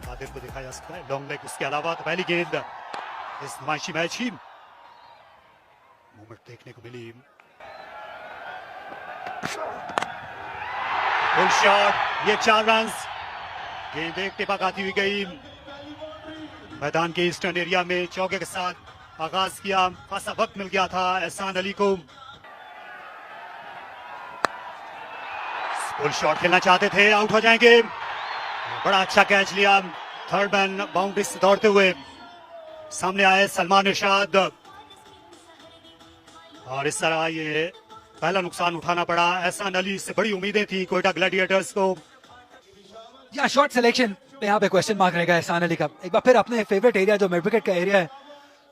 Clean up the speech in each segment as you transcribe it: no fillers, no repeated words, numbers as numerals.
आदिल को देखा जा सकता है लॉन्ग लेग। उसके अलावा तो पहली गेंद इस नुमाइशी मैच ही मूवमेंट देखने को मिली। फुल शॉट, ये 4 रन। गेंद एक टिपक आती हुई गई मैदान के ईस्टर्न एरिया में। चौके के साथ आगाज किया, खासा वक्त मिल गया था एहसान अली को। फुल शॉट खेलना चाहते थे, आउट हो जाएंगे। बड़ा अच्छा कैच लिया, थर्ड मैन बाउंड्री से दौड़ते हुए सामने आए सलमान इरशाद, और इस तरह ये पहला नुकसान उठाना पड़ा। एहसान अली से बड़ी उम्मीदें थी कोयटा ग्लैडिएटर्स को। या शॉट सिलेक्शन पे यहाँ पे क्वेश्चन मार्क रहेगा एहसान अली का। एक बार फिर अपने फेवरेट एरिया जो मिड विकेट का एरिया है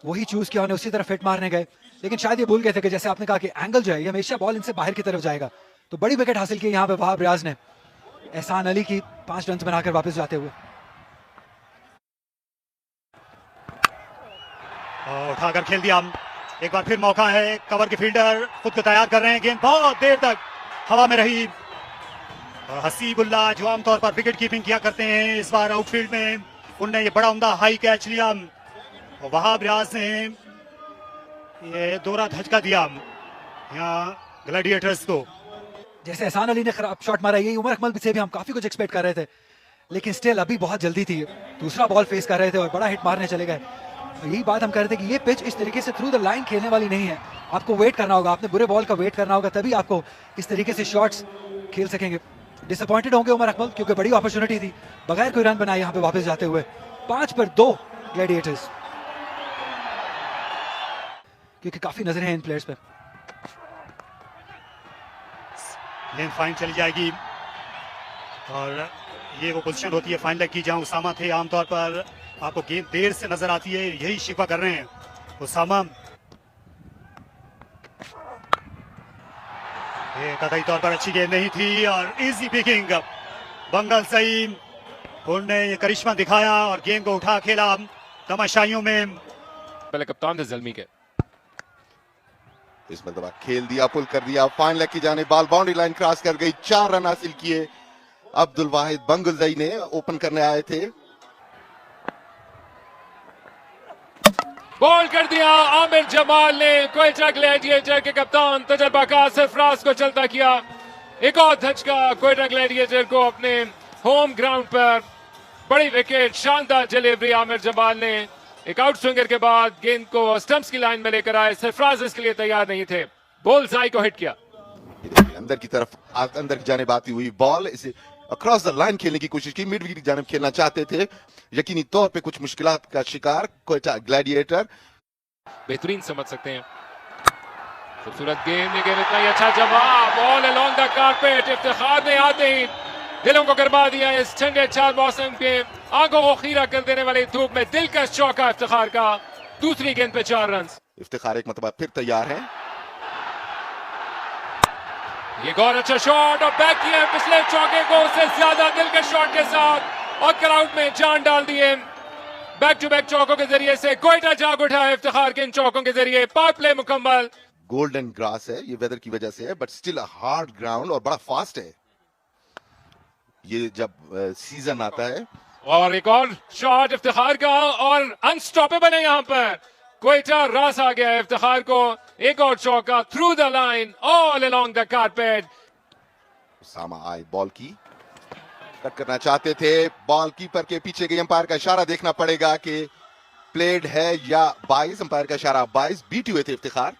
वही चूज किया, उन्हें उसी तरफ फिट मारने गए, लेकिन शायद ये भूल गए थे कि जैसे आपने कहा कि एंगल जो है ये हमेशा बॉल इनसे बाहर की तरफ जाएगा। तो बड़ी विकेट हासिल की यहाँ पे वहाब रियाज ने एहसान अली की 5 रन बनाकर वापस जाते हुए। उठाकर खेल दिया, एक बार फिर मौका है। कवर के फील्डर खुद को तैयार कर रहे हैं, गेंद बहुत देर तक हवा में रही। और हसीबुल्लाह जो आमतौर पर विकेट कीपिंग किया करते हैं, इस बार आउटफील्ड में उनने ये बड़ा उम्दा हाई कैच लिया। और वहाब रियाज ने ये दोहरा धचका दिया यहाँ ग्लैडिएटर्स को। जैसे एहसान अली ने खराब शॉट मारा, यही उमर अकमल से भी हम काफी कुछ एक्सपेक्ट कर रहे थे, लेकिन स्टिल अभी बहुत जल्दी थी। दूसरा बॉल फेस कर रहे थे और बड़ा हिट मारने चले गए। यही बात हम कह रहे थे कि ये पिच इस तरीके से थ्रू द लाइन खेलने वाली नहीं है। आपको वेट करना होगा, आपने बुरे बॉल का वेट करना होगा, तभी आपको इस तरीके से शॉट्स खेल सकेंगे। डिसअपॉइंटेड होंगे उमर अकमल, क्योंकि बड़ी अपॉर्चुनिटी थी, बगैर कोई रन बनाए यहाँ पे वापस जाते हुए। 5 पर 2 ग्लैडिएटर्स, क्योंकि काफी नजरें हैं इन प्लेयर्स पे। गेंद फाइन चली जाएगी, और ये वो पोजीशन होती है फाइन लेग की जहां उसामा थे। आमतौर पर आपको गेंद देर से नजर आती है, यही शिकवा कर रहे हैं उसामा। ये कतई तौर पर अच्छी गेंद नहीं थी, और इजी पिकिंग बंगल सईद, उन्होंने ये करिश्मा दिखाया और गेंद को उठा खेला तमाशाइयों में। पहले कप्तान थे जल्मी के, इस मरतबा खेल दिया, पुल कर दिया, फाइन लेग की जाने, बॉल बाउंड्री लाइन क्रॉस कर गई। 4 रन हासिल किए अब्दुल वाहिद बंगुलजई ने। ओपन करने आए थे, बॉल कर दिया आमिर जमाल ने। कोयटा ग्लैडिएटर के कप्तान तजर्बाकार सरफराज को चलता किया। एक और धचका कोयटा ग्लैडिएटर को अपने होम ग्राउंड पर। बड़ी विकेट, शानदार डिलीवरी आमिर जमाल ने। एक आउट स्विंगर के बाद गेंद को स्टंप्स की लाइन में लेकर आए। सरफराज इसके लिए तैयार नहीं थे, बुल्सआई को हिट किया। अंदर की तरफ, अंदर की जानिब आती हुई बॉल, इसे अक्रॉस द लाइन खेलने की कोशिश की। मिड विकेट की जानिब खेलना चाहते थे, यकीनी तौर पे कुछ मुश्किलात का शिकार कोयटा ग्लैडिएटर। बेहतरीन समझ सकते हैं, खूबसूरत गेंद, लेकिन इतना ही अच्छा जवाब। Ball along the carpet, Iftikhar ने आते ही दिलों को गरमा दिया। इस ठंडे 4 मौसम के आंखों को खीरा कर देने वाली धूप में दिलकश चौका इफ्तिखार का। दूसरी गेंद पे 4 रन। इफ्तिखार एक मतलब फिर तैयार है। ये और अच्छा शॉट, और बैक किया पिछले चौके को उससे ज्यादा दिलकश शॉट के साथ, और क्राउड में जान डाल दिए। बैक टू बैक चौकों के जरिए से कोयटा जाग उठा है इफ्तिखार के इन चौकों के जरिए। पावर प्ले मुकम्मल। गोल्डन ग्रास है, ये वेदर की वजह से है, बट स्टिल हार्ड ग्राउंड और बड़ा फास्ट है ये जब सीजन आता है। और एक और शॉट इफ्तिखार का, और अनस्टॉपेबल है यहाँ पर कोयटा। रास आ गया है इफ्तिखार को। एक और चौका through the line, all along the carpet. Usama आए, बॉल की कट करना चाहते थे, बॉल कीपर के पीछे गई। अंपायर का इशारा देखना पड़ेगा कि प्लेड है या 22। अंपायर का इशारा 22, बीट हुए थे इफ्तिखार।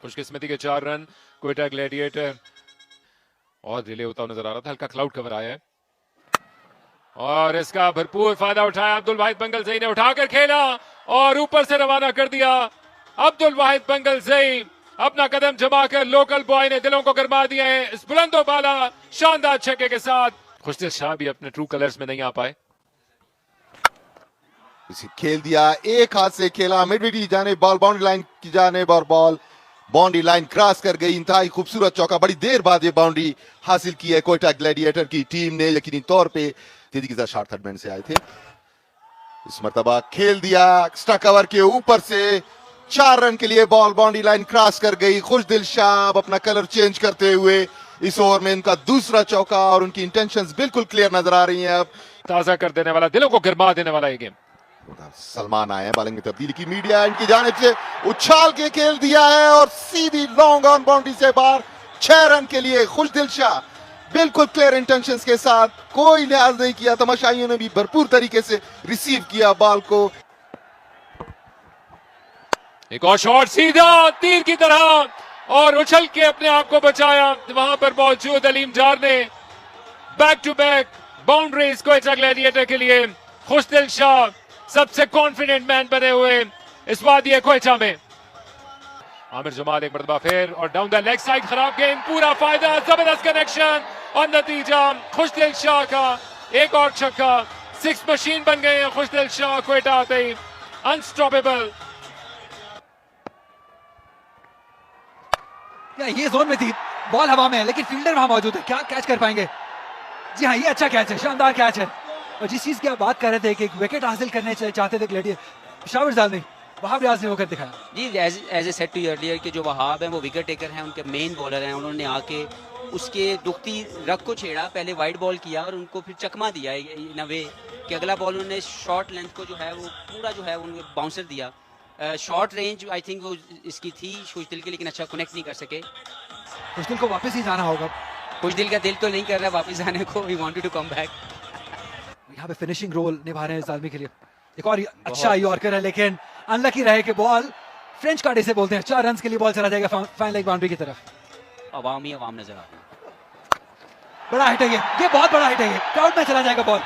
खुशकिस्मती के 4 रन कोयटा ग्लैडिएटर। और डिले होता हुआ नजर आ रहा था, हल्का क्लाउड कवर आया है, और इसका भरपूर फायदा उठाया अब्दुल वाहिद बंगलजई ने। उठाकर खेला और ऊपर से रवाना कर दिया अब्दुल वाहिद बंगलजई। अपना कदम जमाकर लोकल बॉय ने दिलों को गरमा दिया है इस बुलंदो बाला शानदार छक्के के साथ। खुशदिल शाह भी अपने ट्रू कलर्स में नहीं आ पाए। इसे खेल दिया, एक हाथ से खेला, मिड विकेट की जाने, बॉल बाउंड्री लाइन की जाने, और बॉल बाउंड्री लाइन क्रॉस कर गई। इंतहाई खूबसूरत चौका, बड़ी देर बाद ये बाउंड्री हासिल की है कोयटा ग्लैडिएटर की टीम ने। यकीनी तौर पे तेजी के साथ शॉट थर्ड मैन से आए थे। इस मरतबा खेल दिया एक्स्ट्रा कवर के ऊपर से। 4 रन के लिए बॉल बाउंड्री लाइन क्रॉस कर गई। खुशदिल शाह अपना कलर चेंज करते हुए इस ओवर में इनका दूसरा चौका, और उनकी इंटेंशंस बिल्कुल क्लियर नजर आ रही हैं अब ताजा कर देने वाला, दिलों को गिरमा देने वाला ये गेम। सलमान आए हैं, बॉलिंग में तब्दीली की, मीडिया एंड की जानिब से उछाल के खेल दिया है और सीधी लॉन्ग ऑन बाउंड्री से बाहर। 6 रन के लिए खुशदिल शाह बिल्कुल क्लियर इंटेंशंस के साथ, कोई लिहाज नहीं किया। तमाशाइयों ने भी भरपूर तरीके से रिसीव किया बॉल को। एक और शॉट सीधा तीर की तरह और उछल के अपने आप को बचाया। वहां पर मौजूद अलीम जार ने back to back boundaries Quetta gladiator के लिए। खुशदिल शाह सबसे कॉन्फिडेंट मैन बने हुए इस वादी क्वेटा में। आमिर जमाल एक मरतबा फिर और डाउन द लेग साइड, खराब गेंद, पूरा फायदा, जबरदस्त कनेक्शन और नतीजा खुशदिल शाह का एक और छक्का। 6 मशीन बन गए हैं खुशदिल शाह क्वेटा आते ही, अनस्टॉपेबल। ये जोन में थी, बॉल हवा में है लेकिन फील्डर वहां मौजूद है, क्या कैच कर पाएंगे? जी हाँ, ये अच्छा कैच है, शानदार कैच है। और जिस चीज की आप बात कर रहे थे कि एक विकेट हासिल करने चाहते थे ग्लैडिएटर, शामिर साहब ने वहाब रियाज ने होकर दिखाया। जी, as a set to earlier कि जो वहाब हैं वो विकेट टेकर हैं, उनके मेन बॉलर हैं। उन्होंने आके उसके दुखती रग को छेड़ा, पहले वाइड बॉल किया और उनको फिर चकमा दिया इन अ वे कि अगला बॉल उन्होंने शॉर्ट लेंथ को जो है वो पूरा जो है उन्होंने बाउंसर दिया। शॉर्ट रेंज आई थिंक वो इसकी थी खुशदिल के, लेकिन अच्छा कनेक्ट नहीं कर सके। खुशदिल को वापस ही जाना होगा। खुशदिल का दिल तो नहीं कर रहा वापस आने को, we wanted to come back. यहाँ पे फिनिशिंग रोल निभा रहे हैं इस आदमी के लिए। एक और अच्छा यॉर्कर है लेकिन अनलकी रहे कि बॉल फ्रेंच कार्ड इसे बोलते हैं। 4 रन के लिए बॉल चला जाएगा फाइन लेग बाउंड्री की तरफ। अवाम ही अवाम नजर आ रहा है। बड़ा हिट है ये बहुत बड़ा हिट है, ये क्राउड में चला जाएगा बॉल।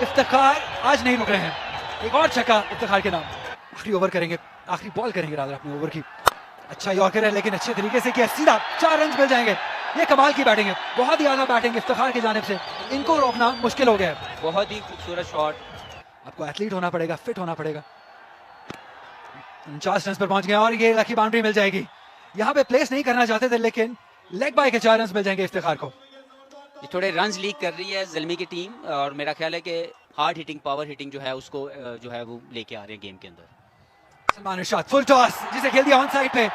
इफ्तिखार आज नहीं रुक रहे हैं, एक और छक्का इफ्तिखार के नाम। आखिरी ओवर करेंगे, आखिरी बॉल करेंगे रादर अपने ओवर की। अच्छा यॉर्कर है लेकिन अच्छे तरीके से किया, सीधा 4 रन मिल जाएंगे। ये कमाल की बैटिंग है, बहुत ही ज्यादा बैटिंग इफ्तिखार की जानिब से, इनको रोकना मुश्किल हो गया है। बहुत ही खूबसूरत शॉट। आपको एथलीट होना पड़ेगा, फिट होना पड़ेगा। 49 रन पर पहुंच गए और ये लकी बाउंड्री मिल जाएगी। यहाँ पे प्लेस नहीं करना चाहते थे लेकिन लेग बाय के 4 रन मिल जाएंगे इफ्तिखार को। ये थोड़े रन्स लीक कर रही है ज़ल्मी की टीम और मेरा ख्याल है कि हार्ड हिटिंग, पावर हिटिंग जो है उसको जो है वो लेके आ रहे हैं गेम के अंदर। सलमान इरशाद फुल टॉस जिसे खेल दिया ऑन साइड पे,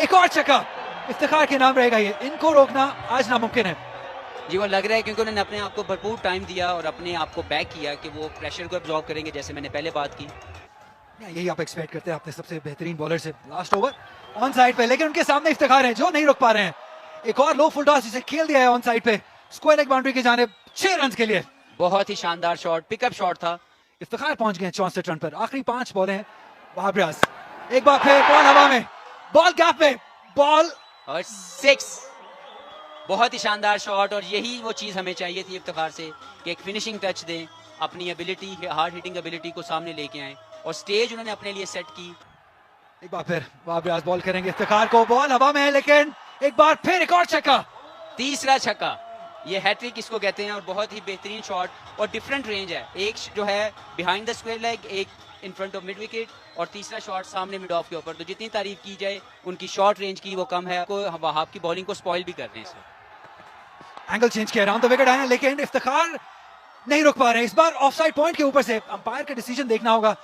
एक और छक्का इफ्तिखार के नाम रहेगा। ये इनको रोकना आज नामुमकिन है। जी, वो लग रहा है क्योंकि उन्होंने अपने आप को भरपूर टाइम दिया और अपने आप को बैक किया कि वो प्रेशर को एब्जॉर्ब करेंगे, जैसे मैंने पहले बात की। यही आप एक्सपेक्ट करते हैं अपने सबसे बेहतरीन बॉलर से। लास्ट ओवर ऑन साइड पे लेकिन उनके सामने इफ्तिखार है जो नहीं रुक पा रहे हैं। एक और लो फुल टॉस जिसे खेल दिया है ऑन साइड पे, स्क्वायर लेग बाउंड्री की जानिब 6 रन के लिए। बहुत ही शानदार शॉट, पिकअप शॉट था। इफ्तिखार पहुंच गए 64 रन पर। आखिरी 5 बॉलें हैं। वहाब रियाज एक बार फिर बॉल हवा में, बॉल गैप में, बॉल और 6। बहुत ही शानदार शॉट और यही वो चीज हमें चाहिए थी इफ्तिखार से कि एक फिनिशिंग टच दें, अपनी एबिलिटी, हार्ड हिटिंग एबिलिटी को सामने लेके आए और स्टेज उन्होंने अपने लिए सेट की। एक बार फिर वहाब रियाज बॉल करेंगे इफ्तिखार को, बॉल हवा में है लेकिन एक बार फिर एक और छक्का, तीसरा छक्का। ये हैट्रिक इसको कहते हैं और बहुत ही बेहतरीन शॉट और डिफरेंट रेंज है। एक जो है बिहाइंड द स्क्वायर लेग, एक in front of mid wicket और तीसरा शॉट सामने मिड ऑफ के ऊपर। तो जितनी तारीफ की जाए उनकी शॉर्ट रेंज की वो कम है। आपको वहाब की बॉलिंग को स्पॉइल भी कर रहे हैं इसमें। एंगल चेंज किया, राउंड द विकेट आए लेकिन इफ्तिखार नहीं रुक पा रहे। इस बार ऑफसाइड पॉइंट के ऊपर से अंपायर का डिसीजन देखना होगा।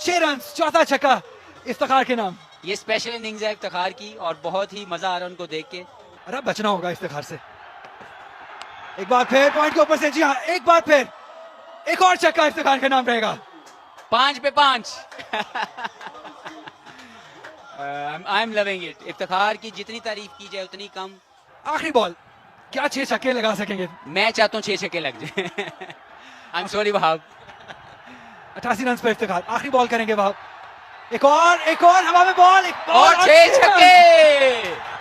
6 रन, चौथा छक्का इफ्तिखार के नाम। ये स्पेशल इनिंग्स है इफ्तिखार की और बहुत ही मजा आ रहा है उनको देख के। अरे बचना होगा इफ्तिखार से। एक बार फिर पॉइंट के ऊपर से, जी हाँ, एक बार फिर एक और छक्का इफ्तिखार के नाम रहेगा। 5 पे 5। I am loving it. Iftikhar की जितनी तारीफ की जाए उतनी कम। आखिरी बॉल, क्या 6 छक्के लगा सकेंगे? मैं चाहता हूँ 6 छक्के लग जाए। I am sorry Wahab. 88 run पर इफ्तिखार, आखिरी बॉल करेंगे वहाब। एक और हवा में बॉल, एक और 6 छक्के।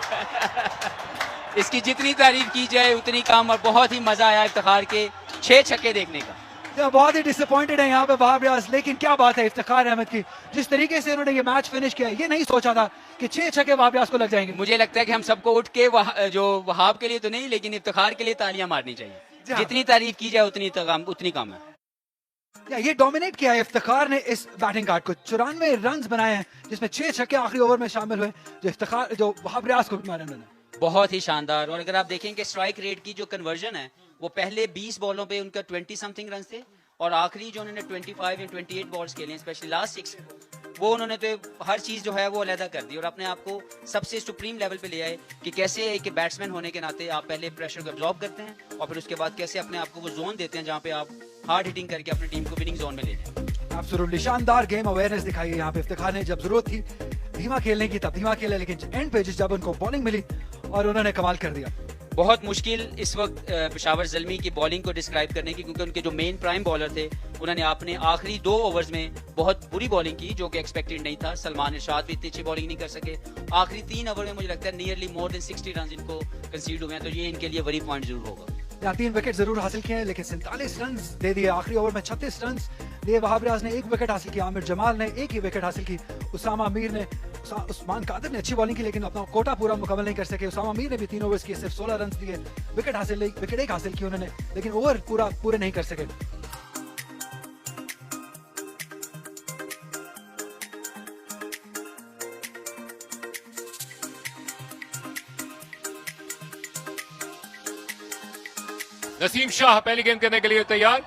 इसकी जितनी तारीफ की जाए उतनी कम और बहुत ही मजा आया इफ्तिखार के 6 छक्के देखने का। बहुत ही डिसअपॉइंटेड है यहाँ पे वहाब रियाज, लेकिन क्या बात है इफ्तिखार अहमद की, जिस तरीके से उन्होंने ये मैच फिनिश किया, ये नहीं सोचा था कि 6 छक्के वहाब रियाज को लग जाएंगे। मुझे लगता है कि हम सबको उठ के जो वहाब के लिए तो नहीं लेकिन इफ्तिखार के लिए तालियां मारनी चाहिए। जितनी तारीफ की जाए उतनी कम है। ये डोमिनेट किया है इफ्तिखार ने इस बैटिंग कार्ड को। 94 रन बनाए हैं जिसमें 6 छक्के आखिरी ओवर में शामिल हुए, जो वहाब रियाज को मारे उन्होंने। बहुत ही शानदार। और अगर आप देखें कि स्ट्राइक रेट की जो कन्वर्जन है वो पहले 20 बॉलों पे उनका 20 समथिंग रन थे और आखिरी जो उन्होंने 25 या 28 बॉल्स खेले हैं, स्पेशली लास्ट 6, वो उन्होंने तो हर चीज जो है वो अलहदा कर दी और अपने आप को सबसे सुप्रीम लेवल पे ले आए कि कैसे एक बैट्समैन होने के नाते आप पहले प्रेशर को एब्जॉर्ब करते हैं और फिर उसके बाद कैसे अपने आप को वो जोन देते हैं जहाँ पे आप हार्ड हिटिंग करके अपनी टीम को विनिंग जोन में ले जाए। एब्सोल्युटली शानदार गेम अवेयरनेस दिखाई है यहाँ पे इफ्तिखार ने। जब जरूरत थी धीमा खेलने की तब धीमा खेला, लेकिन एंड पे जब उनको बॉलिंग मिली और उन्होंने कमाल कर दिया। बहुत मुश्किल इस वक्त पेशावर ज़ल्मी की बॉलिंग को डिस्क्राइब करने की, क्योंकि उनके जो मेन प्राइम बॉलर थे उन्होंने अपने आखिरी 2 ओवर्स में बहुत बुरी बॉलिंग की, जो कि एक्सपेक्टेड नहीं था। सलमान इरशाद भी इतनी अच्छी बॉलिंग नहीं कर सके। आखिरी 3 ओवर में मुझे लगता है नियरली मोर देन 60 रन इनको कंसीड हुए हैं, तो ये इनके लिए वरी पॉइंट जरूर होगा। यहाँ 3 विकेट जरूर हासिल किए हैं, लेकिन 47 रन दे दिए आखिरी ओवर में। 36 रन दिए। वहाब रियाज ने 1 विकेट हासिल किया, आमिर जमाल ने 1 ही विकेट हासिल की, उसामा मीर ने उस्मान कादिर ने अच्छी बॉलिंग की, लेकिन अपना कोटा पूरा मुकम्मल नहीं कर सके। उसामा मीर ने भी 3 ओवर्स किए, सिर्फ 16 रन दिए। विकेट 1 हासिल की उन्होंने, लेकिन ओवर पूरे नहीं कर सके। नसीम शाह पहली गेंद करने के लिए तैयार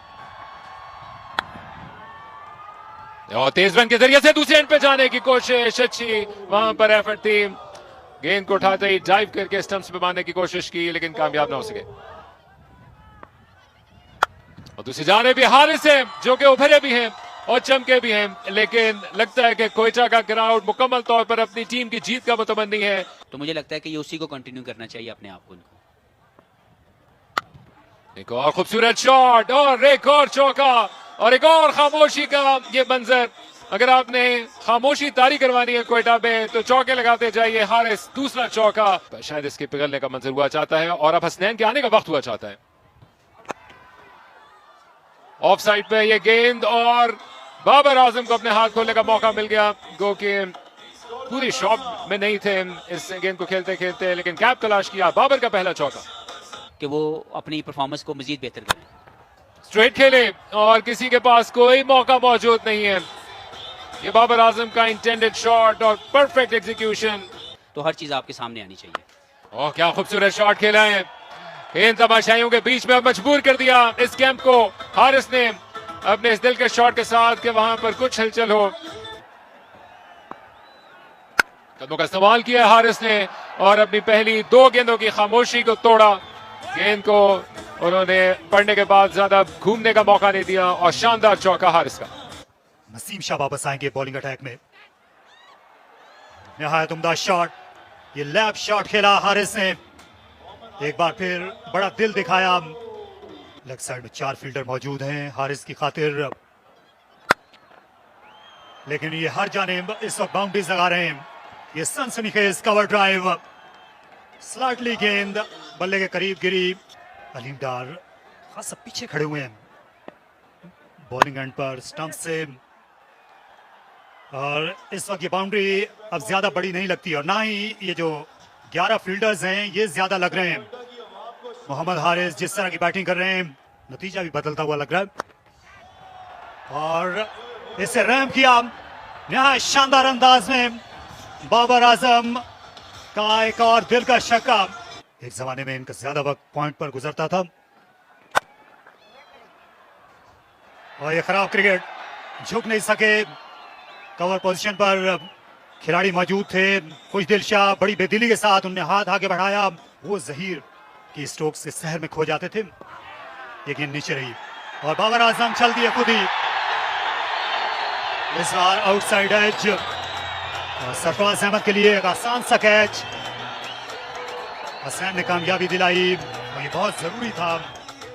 और तेज रन के जरिए से दूसरे एंड पे जाने की कोशिश। अच्छी वहां पर एफर्ट थी। गेंद को उठाते ही डाइव करके स्टंप्स पे मारने की कोशिश की, लेकिन कामयाब ना हो सके। और दूसरी जाने भी हारिस है, जो कि उभरे भी हैं और चमके भी हैं, लेकिन लगता है कि कोयटा का क्राउड मुकम्मल तौर पर अपनी टीम की जीत का मुतमन्नी है। तो मुझे लगता है कि ये उसी को कंटिन्यू करना चाहिए अपने आप को। एक और खूबसूरत शॉट और एक और चौका और एक और खामोशी का ये मंजर। अगर आपने खामोशी तारी करवानी है कोयटा में तो चौके लगाते जाइए। हारिस दूसरा चौका, शायद इसके पिघलने का मंजर हुआ चाहता है और अब हसनैन के आने का वक्त हुआ चाहता है। ऑफ साइड पे ये गेंद और बाबर आजम को अपने हाथ खोलने का मौका मिल गया, गो कि पूरी शॉट में नहीं थे इस गेंद को खेलते खेलते, लेकिन कैप तलाश किया। बाबर का पहला चौका कि वो अपनी परफॉर्मेंस को मजीद बेहतर करें। स्ट्रेट खेले और किसी के पास कोई मौका मौजूद नहीं है। ये बाबर आजम का इंटेंडेड शॉट और परफेक्ट एग्जीक्यूशन। तो हर चीज आपके सामने आनी चाहिए। ओह क्या खूबसूरत शॉट खेला है। इन तमाशाइयों के बीच में अब मजबूर कर दिया इस कैंप को हारिस ने अपने इस दिल के शॉट के साथ कि वहां पर कुछ हलचल हो। कदमों का इस्तेमाल किया हारिस ने और अपनी पहली 2 गेंदों की खामोशी को तोड़ा। गेंद को उन्होंने पढ़ने के बाद ज्यादा घूमने का मौका नहीं दिया और शानदार चौका हारिस का। नसीम शाह वापस आएंगे बॉलिंग अटैक में। निहायत उम्दा शॉट, ये लैप शॉट खेला हारिस ने। एक बार फिर बड़ा दिल दिखाया। लेग साइड में 4 फील्डर मौजूद हैं हारिस की खातिर, लेकिन ये हर जानिब इस वक्त बाउंड्रीज लगा रहे हैं। ये सनसनीखेज कवर ड्राइव, स्लाइटली गेंद बल्ले के करीब गिरी। अलीम डार खासा पीछे खड़े हुए हैं बॉलिंग एंड पर स्टंप से, और इस वक्त ये बाउंड्री अब ज्यादा बड़ी नहीं लगती और ना ही ये जो 11 फील्डर्स हैं ये ज्यादा लग रहे हैं। मोहम्मद हारिस जिस तरह की बैटिंग कर रहे हैं, नतीजा भी बदलता हुआ लग रहा है। और इसे रैम किया नहायत शानदार अंदाज में बाबर आजम का एक और दिल का छक्का। एक जमाने में इनका ज्यादा वक्त पॉइंट पर गुजरता था और ये खराब क्रिकेट, झुक नहीं सके। कवर पोजीशन पर खिलाड़ी मौजूद थे। खुश दिल शाह बड़ी बेदिली के साथ उन्हें हाथ आगे बढ़ाया। वो जहीर की स्ट्रोक्स के शहर में खो जाते थे। ये गेंद नीचे रही और बाबर आजम चल दिए खुद ही। इस बार आउटसाइड एज और सरफराज अहमद के लिए एक आसान सा कैच। हसनैन ने कामयाबी दिलाई और ये बहुत जरूरी था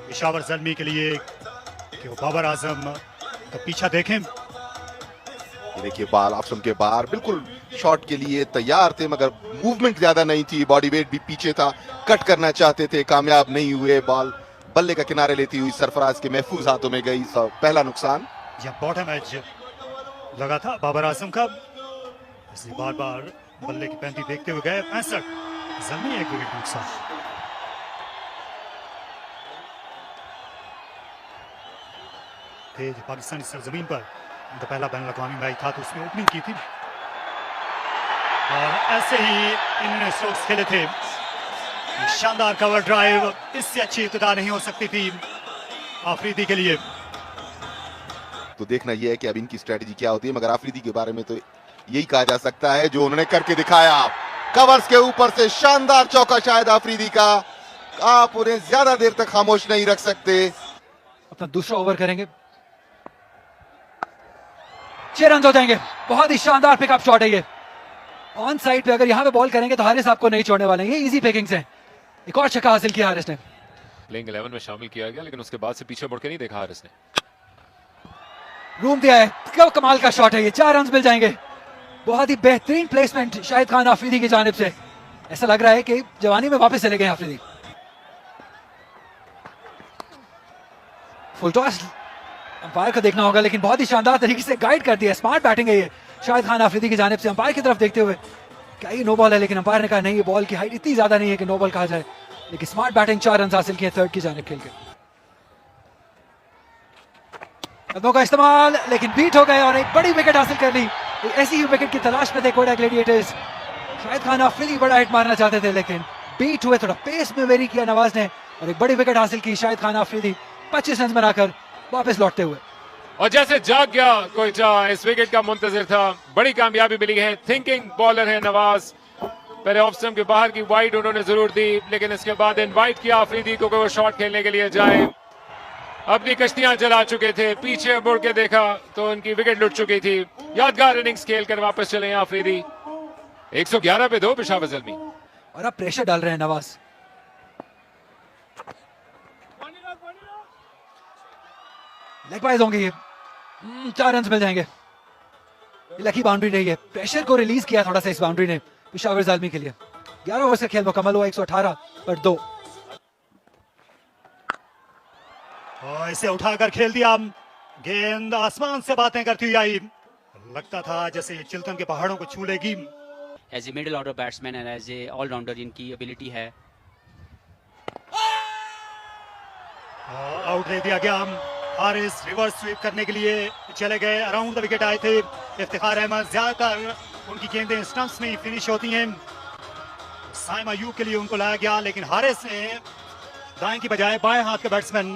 पेशावर ज़ल्मी के लिए कि वो बाबर आजम का पीछा देखें। ये देखिए बाल ऑप्शन के बाहर बिल्कुल शॉट के लिए तैयार थे, मगर मूवमेंट ज्यादा नहीं थी। बॉडी वेट भी पीछे था, कट करना चाहते थे, कामयाब नहीं हुए। बॉल बल्ले का किनारे लेती हुई सरफराज के महफूज हाथों में गई। पहला नुकसान। जब बॉटम एज लगा था बाबर आजम का, इसलिए बार बार बल्ले की पैंती देखते हुए गए। 65 ज़ल्मी 1 विकेट नुकसान। थे जो पाकिस्तानी सरजमीन पर उनका पहला बैन अवी मैच था तो उसमें ओपनिंग की थी और ऐसे ही इन्होंने स्ट्रोक्स खेले थे। शानदार कवर ड्राइव, इससे अच्छी इब्तिदा नहीं हो सकती थी आफरीदी के लिए। तो देखना यह है कि अब इनकी स्ट्रेटजी क्या होती है, मगर आफरीदी के बारे में तो यही कहा जा सकता है जो उन्होंने करके दिखाया। कवर्स के ऊपर से शानदार चौका शायद आफरीदी का। आप उन्हें ज्यादा देर तक खामोश नहीं रख सकते। अपना दूसरा ओवर करेंगे। 6 रन हो जाएंगे। बहुत ही शानदार पिकअप शॉट है ये। ऑन साइड पे अगर यहाँ पे बॉल करेंगे तो हारिस आपको नहीं छोड़ने वाले हैं। ये इजी पिकिंग्स है। एक और छक्का हासिल किया हारिस ने। प्लेइंग 11 में शामिल किया गया, लेकिन उसके बाद से पीछे मुड़ के नहीं देखा हारिस ने। रूम दिया है। क्या कमाल का शॉट है ये। 4 रन मिल जाएंगे। बहुत ही बेहतरीन प्लेसमेंट शाहिद खान आफरीदी की जानिब से। ऐसा लग रहा है कि जवानी में वापस चले गए आफरीदी। फुल टॉस अंपायर को देखना होगा, लेकिन बहुत ही शानदार तरीके से गाइड कर दिया। स्मार्ट बैटिंग है ये शाहिद खान आफरीदी की जानिब से। अंपायर की तरफ देखते हुए क्या ये नो बॉल है, लेकिन अंपायर ने कहा नहीं, ये बॉल की हाइट इतनी ज्यादा नहीं है कि नो बॉल कहा जाए। लेकिन स्मार्ट बैटिंग, 4 रन हासिल किए थर्ड की जानिब खेल के। कदमों का इस्तेमाल, लेकिन बीट हो गए और एक बड़ी विकेट हासिल कर ली। एक ऐसी ही विकेट की तलाश में थे कोयटा ग्लैडिएटर्स। शाहिद खान आफरीदी बड़ा हिट मारना चाहते थे, लेकिन बीट हुए। थोड़ा पेस में वेरी किया नवाज ने और एक बड़ी विकेट हासिल की शाहिद खान आफरीदी 25 रन बनाकर वापस लौटते हुए। और जैसे जाग गया कोयटा, इस विकेट का मुंतजिर था। बड़ी कामयाबी मिली है। थिंकिंग बॉलर है नवाज। पहले ऑफ स्टंप के बाहर की वाइड उन्होंने जरूर दी, लेकिन इसके बाद इनवाइट किया आफरीदी को कि वो शॉट खेलने के लिए जाए। अपनी कश्तियां चला चुके थे, पीछे मुड़ के देखा तो उनकी विकेट लुट चुकी थी। यादगार इनिंग्स खेलकर वापस चले हैं आफरीदी। 111 पे 2 पेशावर ज़ल्मी। और अब प्रेशर डाल रहे हैं नवाज। लेग बाइज होंगे ये। 4 रन मिल जाएंगे। लकी बाउंड्री रही है। प्रेशर को रिलीज किया थोड़ा सा इस बाउंड्री ने पेशावर ज़ल्मी के लिए। 11 ओवर का खेल मुकम्मल हुआ। 118 पर 2। और इसे उठाकर खेल दिया। गेंद आसमान से बातें करती हुई आई। लगता था जैसे चिल्तन के पहाड़ों को छू लेगी। As a middle order batsman and as a allrounder इनकी एबिलिटी है। आउट दे दिया गया। हारिस रिवर्स स्वीप करने के लिए चले गए। अराउंड द विकेट आए थे इफ्तिखार अहमद। ज्यादातर उनकी गेंदें स्टंप्स में ही फिनिश होती हैं। साइम अयूब के लिए उनको लाया गया, लेकिन हारिस ने दाएं की बजाय बाएं हाथ के बैट्समैन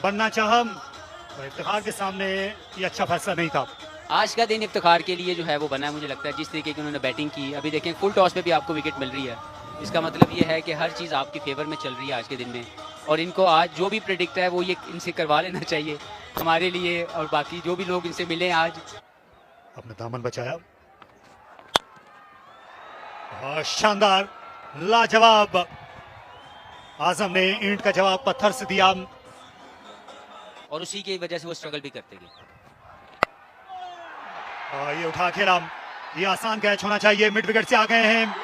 बनना चाहा और इफ्तिखार के सामने ये अच्छा फैसला नहीं था। आज का दिन इफ्तिखार के लिए जो है वो बना है। मुझे लगता है जिस तरीके की उन्होंने बैटिंग की। अभी देखें फुल टॉस पे भी आपको विकेट मिल रही है। इसका मतलब ये है कि हर चीज़ आपकी फेवर में चल रही है आज के दिन में। और इनको आज जो भी प्रेडिक्ट है वो ये इनसे करवा लेना चाहिए हमारे लिए, और बाकी जो भी लोग इनसे मिले आज। अपना दामन बचाया। और शानदार लाजवाब आजम ने ईंट का जवाब पत्थर से दिया। और उसी की वजह से वो स्ट्रगल भी करते गए। और ये उठा खेला। ये आसान कैच होना चाहिए। मिड विकेट से आ गए हैं।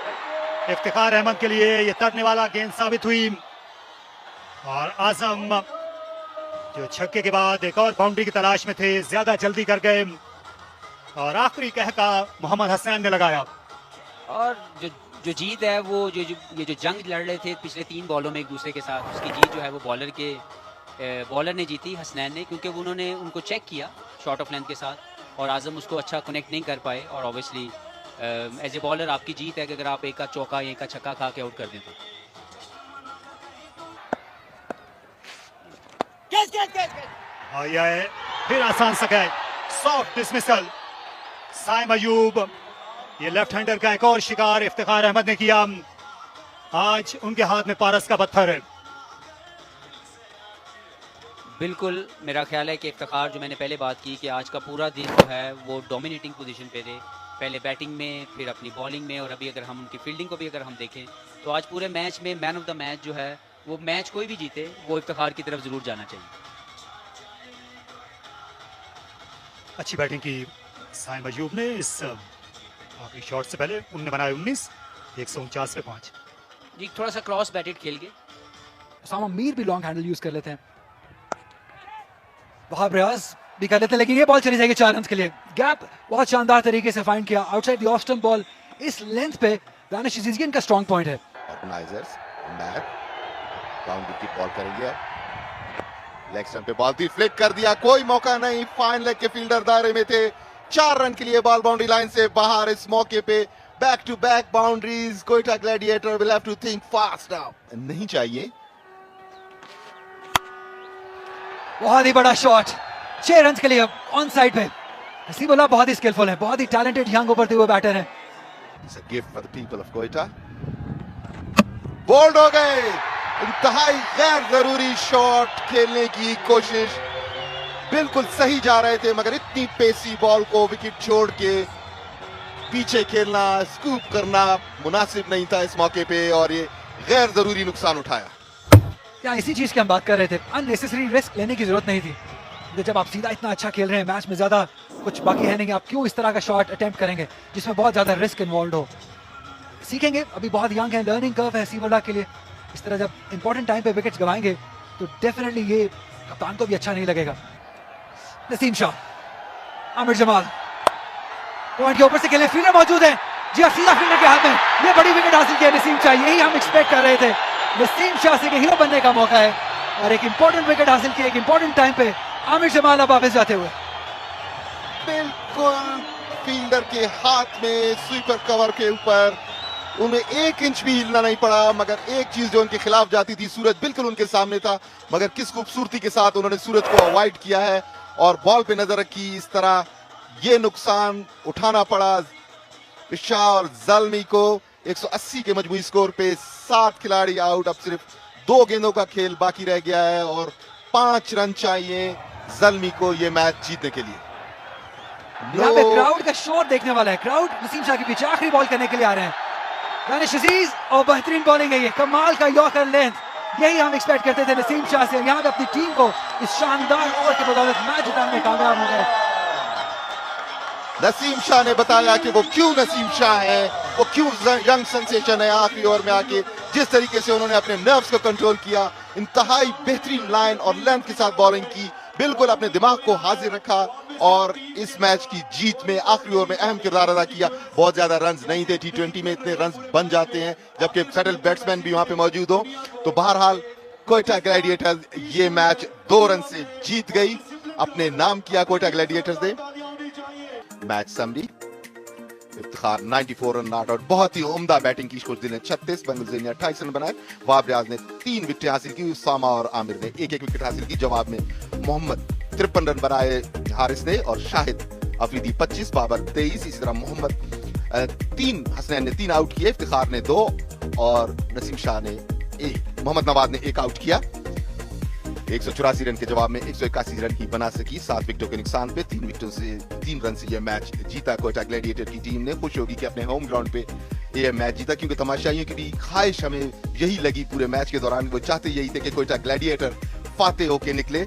इफ्तिखार अहमद के लिए ये तरने वाला गेंद साबित हुई। और आजम जो छक्के के बाद एक और बाउंड्री की तलाश में थे, ज्यादा जल्दी कर गए और आखिरी कहका मोहम्मद हसनैन ने लगाया। और जो जीत है वो ये जो जंग लड़ रहे थे पिछले 3 बॉलों में एक दूसरे के साथ, उसकी जीत जो है वो बॉलर ने जीती, हसनैन ने, क्योंकि उन्होंने उनको चेक किया शॉर्ट ऑफ लेंथ के साथ और आजम उसको अच्छा कनेक्ट नहीं कर पाए। और ऑब्वियसली एज ए बॉलर आपकी जीत है कि अगर आप एक का चौका या एक का छक्का खा के आउट कर दें तो। और यह फिर आसान सा catch, soft dismissal. Saim Ayub ये लेफ्ट हैंडर का एक और शिकार इफ्तिखार अहमद ने किया। आज उनके हाथ में पारस का पत्थर है। बिल्कुल मेरा ख्याल है कि इफ्तिखार, जो मैंने पहले बात की कि आज का पूरा दिन जो है वो डोमिनेटिंग पोजीशन पे थे, पहले बैटिंग में फिर अपनी बॉलिंग में, और अभी अगर हम उनकी फील्डिंग को भी अगर हम देखें तो आज पूरे मैच में मैन ऑफ द मैच जो है वो, मैच कोई भी जीते वो इफ्तिखार की तरफ जरूर जाना चाहिए। अच्छी बैटिंग की साइम अयूब ने। इस आखिरी शॉट से पहले उन्होंने बनाए 19, 149 पे 5। जी थोड़ा सा क्रॉस बैटेड खेल के उसामा मीर भी लॉन्ग हैंडल यूज कर लेते हैं, वहाब रियाज भी कर लेते हैं, लेकिन ये बॉल चली जाएगी 4 रन के लिए। गैप बहुत शानदार तरीके से फाइंड किया outside the off stump ball. इस लेंथ पे दानिश अजीज इनका स्ट्रांग पॉइंट है। ऑर्गेनाइजर्स बैक बाउंड्री की बॉल करेंगे। लेग स्टंप पे बॉल थी, फ्लिक कर दिया, कोई मौका नहीं। फाइन लेग के फील्डर दायरे में थे। 4 रन के लिए बॉल बाउंड्री लाइन से बाहर। इस मौके पे back to back boundaries. Quetta gladiator will have to think fast now. नहीं चाहिए। बहुत ही बड़ा शॉट 6 रन के लिए ऑन साइड पे। हसीबुल्लाह बहुत ही स्किलफुल है, बहुत ही टैलेंटेड यंग उभरते हुए बैटर है। It's a gift for the people of Quetta. Bowled हो गए इंतहाई गैर जरूरी शॉट खेलने की कोशिश, बिल्कुल सही जा रहे थे मगर इतनी पेसी बॉल को विकेट छोड़ के पीछे खेलना, स्कूप करना मुनासिब नहीं था इस मौके पे और ये गैर जरूरी नुकसान उठाया। क्या इसी चीज की हम बात कर रहे थे, अननेसेसरी रिस्क लेने की जरूरत नहीं थी। जब आप सीधा इतना अच्छा खेल रहे हैं, मैच में ज्यादा कुछ बाकी है नहीं, आप क्यों इस तरह का शॉट अटेम्प्ट करेंगे जिसमें बहुत ज्यादा रिस्क इन्वॉल्व हो। सीखेंगे, अभी बहुत यंग है, लर्निंग कर्व है हसीबुल्लाह के लिए। इस तरह जब इंपॉर्टेंट टाइम पे विकेट्स गवाएंगे तो डेफिनेटली ये कप्तान को भी अच्छा नहीं लगेगा। नसीम शाह, आमिर जमाल पॉइंट के ऊपर से खेले, फील्डर मौजूद है जी, सीधा फील्डर के हाथ में, ये बड़ी विकेट हासिल की है नसीम शाह, यही हम एक्सपेक्ट कर रहे थे। नसीम शाह से हीरो बनने का मौका है और एक इंपॉर्टेंट विकेट हासिल की, एक इंपॉर्टेंट टाइम पे आमिर जमाल अब वापस जाते हुए। बिल्कुल फील्डर के हाथ में, स्वीपर कवर के ऊपर, उन्हें 1 इंच भी हिलना नहीं पड़ा। मगर एक चीज जो उनके खिलाफ जाती थी, सूरज बिल्कुल उनके सामने था, मगर किस खूबसूरती के साथ उन्होंने सूरज को अवॉइड किया है और बॉल पे नजर रखी। इस तरह ये नुकसान उठाना पड़ा शाह और ज़ल्मी को। 180 के मजबूरी स्कोर पे 7 खिलाड़ी आउट, अब सिर्फ 2 गेंदों का खेल बाकी रह गया है और 5 रन चाहिए ज़ल्मी को ये मैच जीतने के लिए। यहाँ पे क्राउड का शोर देखने वाला है, क्राउड नसीम शाह के पीछे आखिरी बॉल करने के लिए आ रहे हैं। दानिश अजीज और बेहतरीन बॉलिंग है ये, कमाल का यॉर्कर लेंथ, यही हम एक्सपेक्ट करते थे नसीम शाह से। यहाँ पे अपनी टीम को इस शानदार ओवर के बदौलत मैच जिताने में कामयाब हो गए। नसीम शाह ने बताया कि वो क्यों नसीम शाह है, वो क्यों यंग सेंसेशन है। आखिरी ओवर में आके जिस तरीके से उन्होंने अपने नर्व्स को कंट्रोल किया, इंतहाई बेहतरीन लाइन और लेंथ के साथ बॉलिंग की, बिल्कुल अपने दिमाग को हाजिर रखा और इस मैच की जीत में आखिरी ओवर में अहम किरदार अदा किया। बहुत ज्यादा रन्स नहीं थे, T20 में इतने रन्स बन जाते हैं जबकि सेटल बैट्समैन भी वहां पे मौजूद हो। तो बहरहाल कोयटा ग्लैडिएटर्स ये मैच 2 रन से जीत गई, अपने नाम किया कोयटा ग्लैडिएटर्स ने। Match summary, Iftikhar 94 run not out, बहुत ही उम्दा बैटिंग की। खुशदिल ने 36, बंगलज़ई ने 28 रन बनाए, वाब रियाज ने 3 विकेट हासिल की, उसामा और आमिर ने 1-1 विकेट हासिल की। जवाब में मोहम्मद 53 रन बनाए हारिस ने और शाहिद अफरीदी 25, बाबर 23, इसी तरह मोहम्मद 3, हसनैन ने 3 आउट किए, इफ्तिखार ने 2 और नसीम शाह ने 1, मोहम्मद नवाज ने 1 आउट किया। 184 रन के जवाब में 181 रन ही बना सकी, 7 विकेटों के नुकसान पे 3 रन से यह मैच जीता कोयटा ग्लैडिएटर की टीम ने। खुश होगी कि अपने होम ग्राउंड पे यह मैच जीता, क्योंकि तमाशाइयों की भी ख्वाहिश हमें यही लगी पूरे मैच के दौरान, वो चाहते यही थे कि कोयटा ग्लैडिएटर फातेह होके निकले।